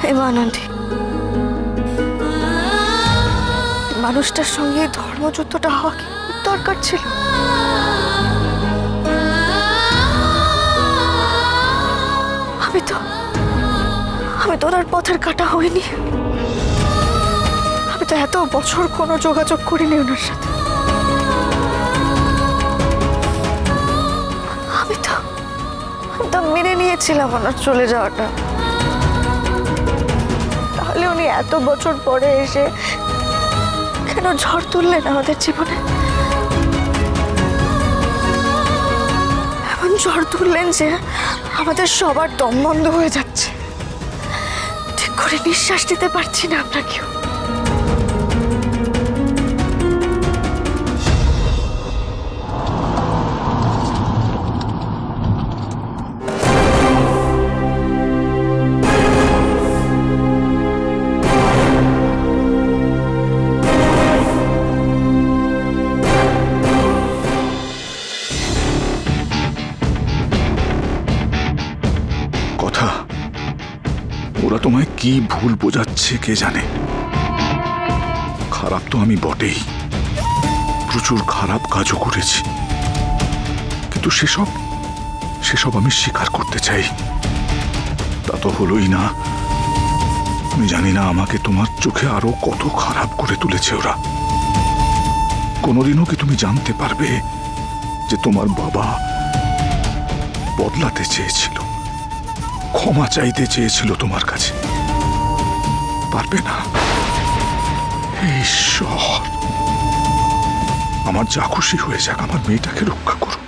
হেমানন্দী, মানুষটার সঙ্গে ধর্মযুদ্ধটা হওয়া কি দরকার ছিল? আমি তো ওনার পথের কাটা হইনি। আমি তো এত বছর কোনো যোগাযোগ করিনি ওনার সাথে। আমি তো মেনে নিয়েছিলাম ওনার চলে যাওয়াটা। তাহলে উনি এত বছর পরে এসে কেন ঝড় তুললেন আমাদের জীবনে? এমন ঝড় তুললেন যে আমাদের সবার দম বন্ধ হয়ে যাচ্ছে, ঠিক করে নিঃশ্বাস নিতে পারছি না আমরা কেউ। ওরা তোমায় কি ভুল বোঝাচ্ছে কে জানে। খারাপ তো আমি বটেই, প্রচুর খারাপ কাজও করেছি, কিন্তু সেসব আমি স্বীকার করতে চাই। তা তো হলোই না। আমি জানি না আমাকে তোমার চোখে আরো কত খারাপ করে তুলেছে ওরা। কোনোদিনও কি তুমি জানতে পারবে যে তোমার বাবা বদলাতে চেয়েছিল, ক্ষমা চাইতে চেয়েছিল তোমার কাছে? পারবে না। ঈশ্বর, আমার যা খুশি হয়ে যাক, আমার মেয়েটাকে রক্ষা করো।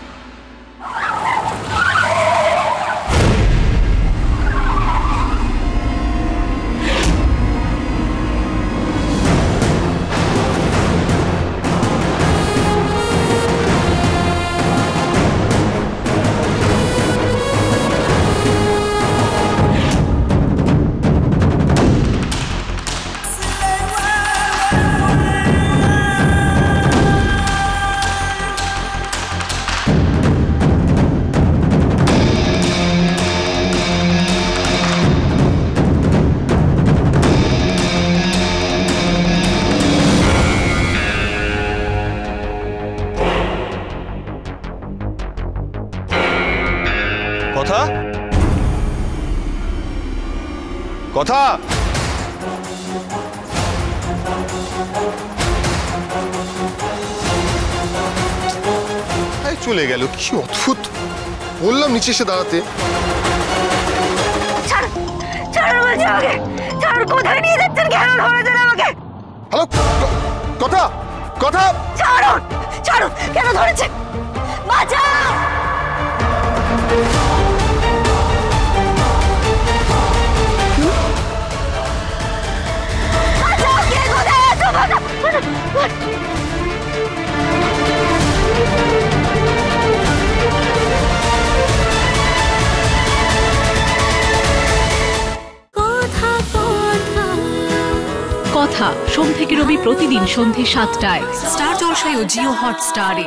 কথা কথা চলে গেল। কি অদ্ভুত! বললাম নিচে এসে দাঁড়াতে। কোথায় নিয়ে যাচ্ছেন? কেন ধরেছেন আমাকে? হ্যালো, কথা কথা ছাড়ুন, ছাড়ুন, কেন ধরেছেন? বাঁচাও! কথা সোম থেকে রবি প্রতিদিন সন্ধ্যে ৭টায় স্টার জলসায় ও জিও হটস্টারে।